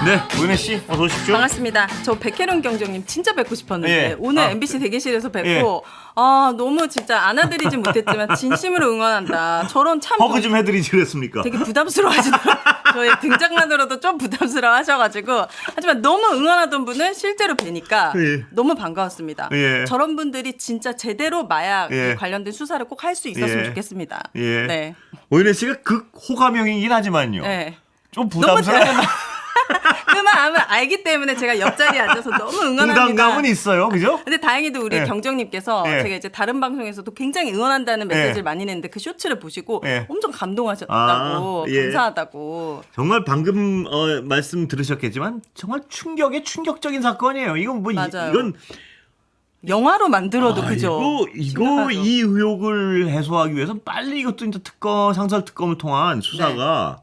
네, 우윤혜 씨 어서 오십시오. 반갑습니다. 저 백혜련 경정님 진짜 뵙고 싶었는데 예. 오늘 MBC 대기실에서 뵙고 예. 너무 진짜 안아드리진 못했지만 진심으로 응원한다. 저런 참 허그 좀 해드리지 그랬습니까? 되게 부담스러워하시더라고요. 저의 등장만으로도 좀 부담스러워하셔가지고 하지만 너무 응원하던 분은 실제로 뵈니까 예. 너무 반가웠습니다. 예. 저런 분들이 진짜 제대로 마약 예. 관련된 수사를 꼭 할 수 있었으면 예. 좋겠습니다. 예. 네. 우윤혜 씨가 극호감형이긴 하지만요. 네. 좀 부담스러운 그 마음을 알기 때문에 제가 옆자리에 앉아서 너무 응원합니다. 부담감은 있어요, 그죠? 근데 다행히도 우리 예. 경정님께서 예. 제가 이제 다른 방송에서도 굉장히 응원한다는 메시지를 많이 냈는데 그 쇼츠를 보시고 예. 엄청 감동하셨다고 예. 감사하다고. 정말 방금 말씀 들으셨겠지만 정말 충격적인 사건이에요. 이건 뭐 맞아요. 이건 영화로 만들어도 그죠. 이거 심각하죠. 이 의혹을 해소하기 위해서 빨리 이것도 이제 상설 특검을 통한 수사가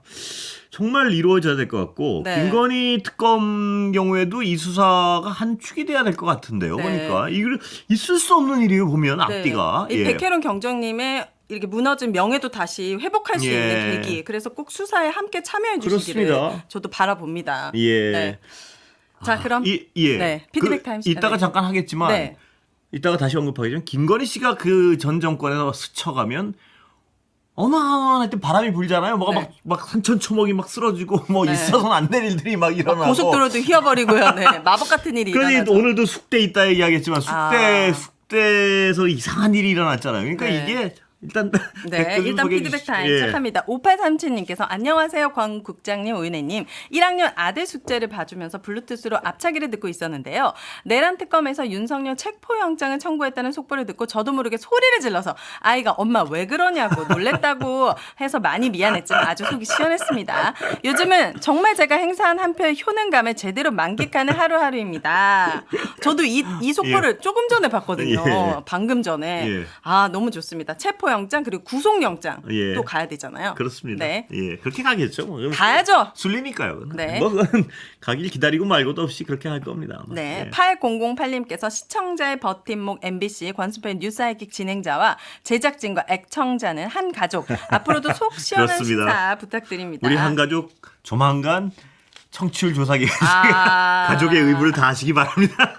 정말 이루어져야 될 것 같고 네. 김건희 특검 경우에도 이 수사가 한 축이 돼야 될 것 같은데요. 네. 보니까 이걸 있을 수 없는 일이에요. 보면 네. 앞뒤가. 이 백혜련 경정님의 이렇게 무너진 명예도 다시 회복할 수 예. 있는 계기. 그래서 꼭 수사에 함께 참여해 주시기를 그렇습니다. 저도 바라봅니다. 예. 네. 자 그럼 예. 피드백 타임 시간. 이따가 잠깐 하겠지만 네. 이따가 다시 언급하겠지만 김건희 씨가 그 전 정권에서 스쳐가면 어마어마한 바람이 불잖아요. 뭐가 네. 막 산천초목이 막 쓰러지고 뭐 네. 있어서는 안 될 일들이 막 일어나고. 고속도로도 휘어버리고요. 네. 마법 같은 일이 그러니 일어나죠. 오늘도 숙대 있다 얘기하겠지만 아. 숙대에서 이상한 일이 일어났잖아요. 그러니까 네. 이게 일단 네, 댓글 좀 일단 소개해 피드백 주시죠. 타임 예. 시작합니다. 5837님께서 안녕하세요, 광 국장님, 오은혜님. 1학년 아들 숙제를 봐주면서 블루투스로 앞차기를 듣고 있었는데요. 내란 특검에서 윤석열 체포영장을 청구했다는 속보를 듣고 저도 모르게 소리를 질러서 아이가 엄마 왜 그러냐고 놀랬다고 해서 많이 미안했지만 아주 속이 시원했습니다. 요즘은 정말 제가 행사한 한 표의 효능감을 제대로 만끽하는 하루하루입니다. 저도 이 속보를 조금 전에 봤거든요. 예. 방금 전에. 예. 아, 너무 좋습니다. 체포영장 그리고 구속영장 예. 또 가야 되잖아요. 그렇습니다. 네. 예, 그렇게 가겠죠. 뭐. 가야죠. 순리니까요. 네. 뭐 그건 가길 기다리고 말고도 없이 그렇게 할 겁니다. 아마. 네. 예. 8008님께서 시청자의 버팀목 MBC 관수편 뉴스하이킥 진행자와 제작진과 애청자는 한 가족. 앞으로도 속 시원한 그렇습니다. 시사 부탁드립니다. 우리 한 가족 조만간 청취율 조사기 아. 가족의 의무를 다하시기 바랍니다.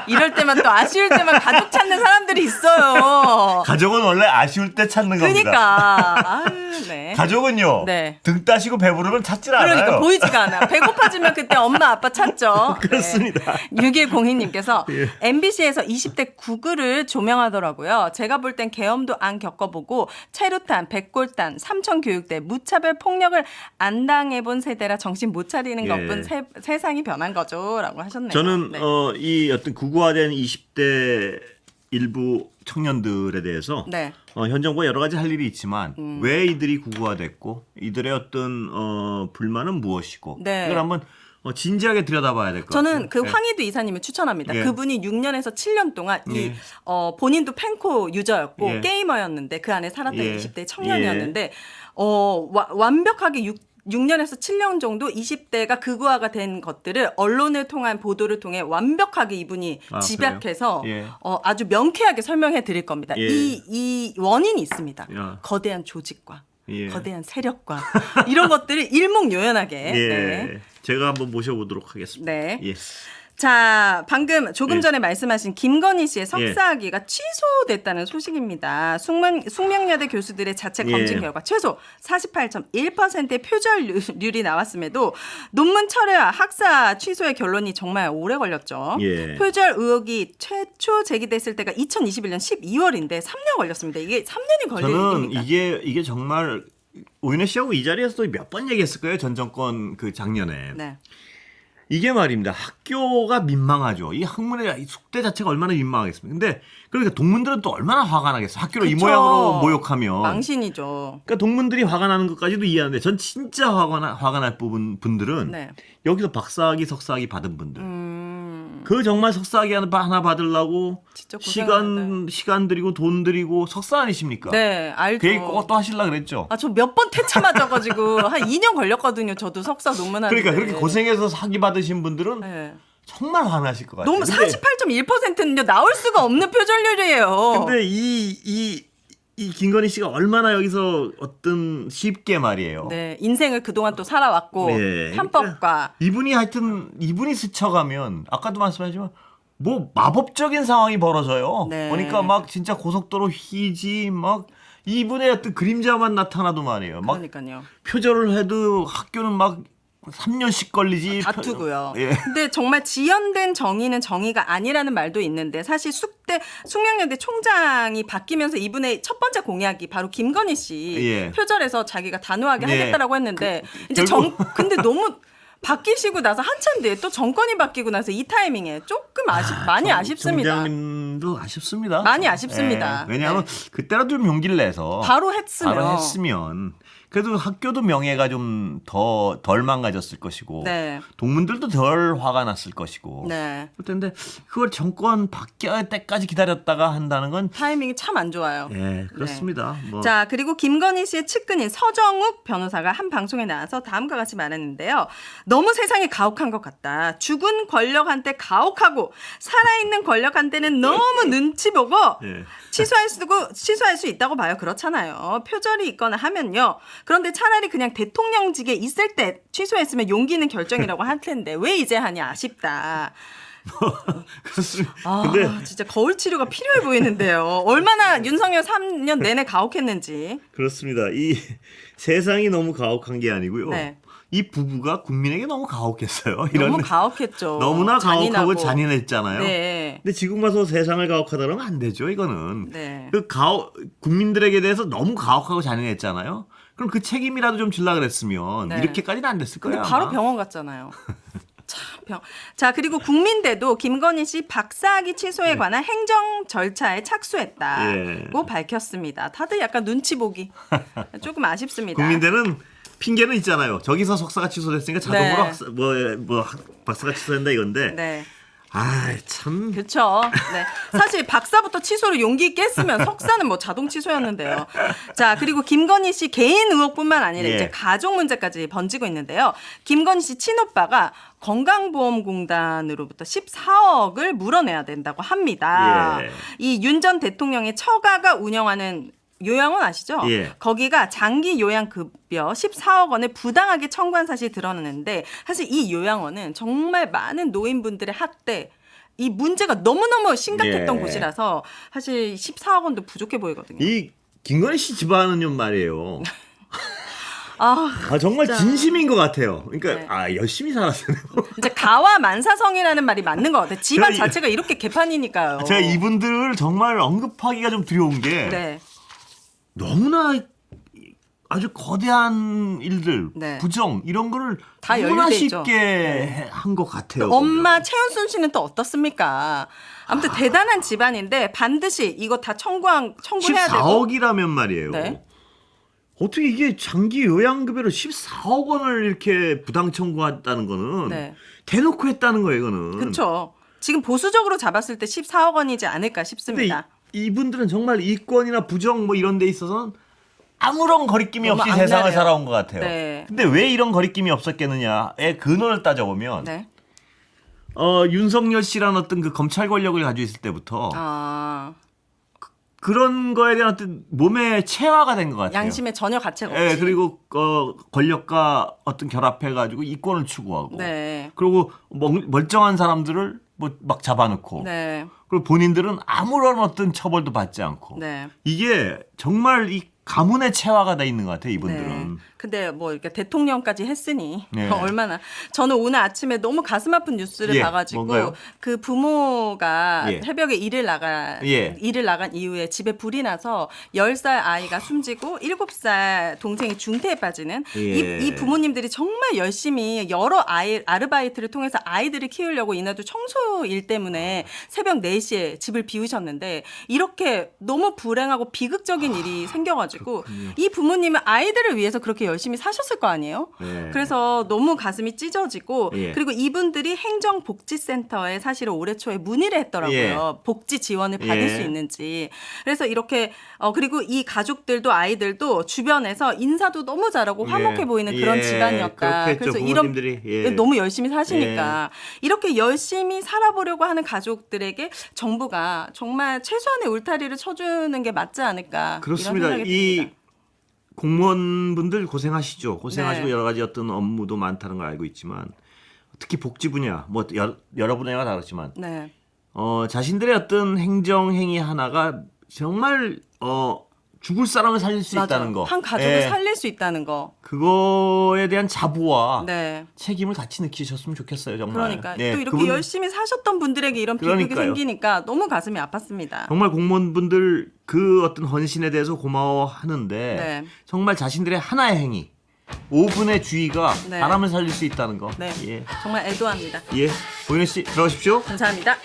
이럴 때만 또 아쉬울 때만 가족 찾는 사람들이 있어요. 가족은 원래 아쉬울 때 찾는 겁니다. 그러니까. 아유, 네. 가족은요. 네. 등 따시고 배부르면 찾질 않아요. 그러니까 보이지가 않아. 배고파지면 그때 엄마 아빠 찾죠. 그렇습니다. 네. 6102님께서 예. MBC에서 20대 구글을 조명하더라고요. 제가 볼 땐 계엄도 안 겪어보고 체류탄, 백골단, 삼천교육대, 무차별 폭력을 안 당해본 세대라 정신 못 차리는 예. 것뿐 세상이 변한 거죠. 라고 하셨네요. 저는 네. 이 어떤 구구화된 20대 일부 청년들에 대해서 네. 현 정부가 여러 가지 할 일이 있지만 왜 이들이 구구화됐고 이들의 어떤 불만은 무엇이고 네. 이걸 한번 진지하게 들여다봐야 될 것 같아요. 저는 그 네. 황희두 이사님을 추천합니다. 예. 그분이 6년에서 7년 동안 예. 본인도 펜코 유저였고 예. 게이머였는데 그 안에 살았던 예. 20대 청년이었는데 완벽하게 6년에서 7년 정도 20대가 극우화가 된 것들을 언론을 통한 보도를 통해 완벽하게 이분이 집약해서 그래요? 예. 아주 명쾌하게 설명해 드릴 겁니다. 예. 이 원인이 있습니다. 야. 거대한 조직과 예. 거대한 세력과 이런 것들을 일목요연하게. 예. 네. 제가 한번 모셔보도록 하겠습니다. 네. 예. 자, 방금 조금 예. 전에 말씀하신 김건희 씨의 석사학위가 취소됐다는 소식입니다. 숙명여대 교수들의 자체 검증 예. 결과 최소 48.1%의 표절률이 나왔음에도 논문 철회와 학사 취소의 결론이 정말 오래 걸렸죠. 예. 표절 의혹이 최초 제기됐을 때가 2021년 12월인데 3년 걸렸습니다. 이게 3년이 걸린 저는 일입니까? 이게 정말 오윤혜 씨하고 이 자리에서도 몇 번 얘기했을 거예요. 전 정권 그 작년에. 네. 이게 말입니다. 학교가 민망하죠. 이 학문의 숙대 자체가 얼마나 민망하겠습니까? 근데 그러니까 동문들은 또 얼마나 화가 나겠어. 학교를 이 그쵸. 모양으로 모욕하면. 망신이죠. 그러니까 동문들이 화가 나는 것까지도 이해하는데 전 진짜 화가 날 분들은 네. 여기서 박사학위, 석사학위 받은 분들. 그 정말 석사학위 하나 받으려고 진짜 고생하는데. 시간 들이고 돈 들이고 석사 아니십니까? 네, 알죠. 그 얘기 꼭 또 하시려고 그랬죠. 저 몇 번 퇴차 맞아가지고 한 2년 걸렸거든요. 저도 석사 논문하는데. 그러니까 그렇게 고생해서 학위 받으신 분들은 네. 정말 화나실 것 같아요. 너무 48.1%는요 나올 수가 없는 표절률이에요. 근데 이 이 김건희 씨가 얼마나 여기서 어떤 쉽게 말이에요. 네, 인생을 그동안 또 살아왔고 네. 편법과 이분이 스쳐가면 아까도 말씀하셨지만 뭐 마법적인 상황이 벌어져요. 네. 그러니까 막 진짜 고속도로 휘지 막 이분의 어떤 그림자만 나타나도 말이에요. 막 그러니까요. 표절을 해도 학교는 막 3년씩 걸리지. 다투고요. 예. 근데 정말 지연된 정의는 정의가 아니라는 말도 있는데 사실 숙명여대 총장이 바뀌면서 이분의 첫 번째 공약이 바로 김건희 씨 예. 표절해서 자기가 단호하게 네. 하겠다라고 했는데 이제 결국- 근데 너무 바뀌시고 나서 한참 뒤에 또 정권이 바뀌고 나서 이 타이밍에 조금 많이 아쉽습니다. 총장님도 아쉽습니다. 많이 아쉽습니다. 예. 왜냐하면 그때라도 좀 용기를 내서 바로 했으면. 바로 했으면 그래도 학교도 명예가 좀 덜 망가졌을 것이고 네. 동문들도 덜 화가 났을 것이고 네. 그런데 그걸 정권 바뀔 때까지 기다렸다가 한다는 건 타이밍이 참 안 좋아요. 예, 그렇습니다. 뭐. 자, 그리고 김건희 씨의 측근인 서정욱 변호사가 한 방송에 나와서 다음과 같이 말했는데요. 너무 세상이 가혹한 것 같다. 죽은 권력한테 가혹하고 살아있는 권력한테는 너무 눈치 보고 예. 취소할 수 있다고 봐요. 그렇잖아요. 표절이 있거나 하면요. 그런데 차라리 그냥 대통령직에 있을 때 취소했으면 용기 있는 결정이라고 할 텐데 왜 이제 하니 아쉽다. 그렇습니다. 아, 근데 진짜 거울 치료가 필요해 보이는데요. 얼마나 윤석열 3년 내내 가혹했는지. 그렇습니다. 이 세상이 너무 가혹한 게 아니고요. 네. 이 부부가 국민에게 너무 가혹했어요. 너무 가혹했죠. 너무나 가혹하고 잔인하고. 잔인했잖아요. 네. 근데 지금 와서 세상을 가혹하다 그러면 안 되죠. 이거는 네. 국민들에게 대해서 너무 가혹하고 잔인했잖아요. 그럼 그 책임이라도 좀 질라 그랬으면 네. 이렇게까지는 안 됐을 근데 거예요. 바로 아마. 병원 갔잖아요. 자, 그리고 국민대도 김건희 씨 박사학위 취소에 관한 행정 절차에 착수했다고 예. 밝혔습니다. 다들 약간 눈치 보기 조금 아쉽습니다. 국민들은 핑계는 있잖아요. 저기서 석사가 취소됐으니까 자동으로 네. 박사가 취소된다 이건데. 네. 아, 참. 그렇죠. 네. 사실 박사부터 취소를 용기 있게 했으면 석사는 뭐 자동 취소였는데요. 자, 그리고 김건희 씨 개인 의혹뿐만 아니라 예. 이제 가족 문제까지 번지고 있는데요. 김건희 씨 친오빠가 건강보험공단으로부터 14억을 물어내야 된다고 합니다. 예. 이 윤 전 대통령의 처가가 운영하는 요양원 아시죠? 예. 거기가 장기 요양급여 14억 원을 부당하게 청구한 사실이 드러났는데 사실 이 요양원은 정말 많은 노인분들의 학대 이 문제가 너무너무 심각했던 예. 곳이라서 사실 14억 원도 부족해 보이거든요. 이 김건희 씨 집안은요 말이에요. 아, 정말 진짜. 진심인 것 같아요. 그러니까 네. 열심히 살았어요. 이제 가와 만사성이라는 말이 맞는 것 같아요. 집안 제가 자체가 이렇게 개판이니까요. 제가 이분들을 정말 언급하기가 좀 두려운 게 네. 너무나 아주 거대한 일들, 네. 부정 이런 거를 다 너무나 연루돼 있죠. 쉽게 한 것 같아요. 엄마 최은순 씨는 또 어떻습니까? 아무튼 대단한 집안인데 반드시 이거 다 청구해야 되고. 14억이라면 말이에요. 네. 어떻게 이게 장기 요양급여를 14억 원을 이렇게 부당 청구했다는 거는 네. 대놓고 했다는 거예요, 이거는. 그렇죠. 지금 보수적으로 잡았을 때 14억 원이지 않을까 근데 싶습니다. 이분들은 정말 이권이나 부정 뭐 이런 데 있어서는 아무런 거리낌이 너무 없이 악랄해요. 세상을 살아온 것 같아요. 네. 근데 왜 이런 거리낌이 없었겠느냐의 근원을 따져보면 네. 윤석열 씨라는 어떤 그 검찰 권력을 가지고 있을 때부터 아, 그런 거에 대한 어떤 몸의 체화가 된 것 같아요. 양심에 전혀 가책 없이. 예, 그리고 권력과 어떤 결합해가지고 이권을 추구하고, 네. 그리고 멀쩡한 사람들을 뭐 막 잡아놓고, 네. 그리고 본인들은 아무런 어떤 처벌도 받지 않고, 네. 이게 정말 이 가문의 체화가 돼 있는 것 같아요, 이분들은. 네. 근데 뭐 이렇게 대통령까지 했으니 네. 얼마나 저는 오늘 아침에 너무 가슴 아픈 뉴스를 예, 봐가지고 뭔가요? 그 부모가 예. 새벽에 일을 나간 이후에 집에 불이 나서 10살 아이가 숨지고 7살 동생이 중태에 빠지는 예. 이 부모님들이 정말 열심히 여러 아르바이트를 통해서 아이들을 키우려고 이날도 청소 일 때문에 새벽 4시에 집을 비우셨는데 이렇게 너무 불행하고 비극적인 일이 생겨가지고 이 부모님은 아이들을 위해서 그렇게 열심히 사셨을 거 아니에요? 네. 그래서 너무 가슴이 찢어지고 예. 그리고 이분들이 행정복지센터에 사실은 올해 초에 문의를 했더라고요. 예. 복지 지원을 받을 예. 수 있는지. 그래서 이렇게 그리고 이 가족들도 아이들도 주변에서 인사도 너무 잘하고 화목해 예. 보이는 그런 예. 집안이었다. 그렇겠죠, 그래서 이런 부모님들이. 예. 너무 열심히 사시니까 이렇게 열심히 살아보려고 하는 가족들에게 정부가 정말 최소한의 울타리를 쳐주는 게 맞지 않을까. 그렇습니다. 이런 생각이 이 듭니다. 공무원분들 고생하시죠. 고생하시고 네. 여러 가지 어떤 업무도 많다는 걸 알고 있지만 특히 복지 분야 뭐 여러 분야가 다르지만 네. 자신들의 어떤 행정 행위 하나가 정말 죽을 사람을 살릴 수 맞아요. 있다는 거. 한 가족을 예. 살릴 수 있다는 거. 그거에 대한 자부와 네. 책임을 같이 느끼셨으면 좋겠어요, 정말. 그러니까 예, 또 이렇게 그분 열심히 사셨던 분들에게 이런 비극이 그러니까요. 생기니까 너무 가슴이 아팠습니다. 정말 공무원분들 그 어떤 헌신에 대해서 고마워하는데 네. 정말 자신들의 하나의 행위 5분의 주의가 네. 사람을 살릴 수 있다는 거. 네. 예. 정말 애도합니다. 예. 오윤혜 씨 들어가십시오. 감사합니다.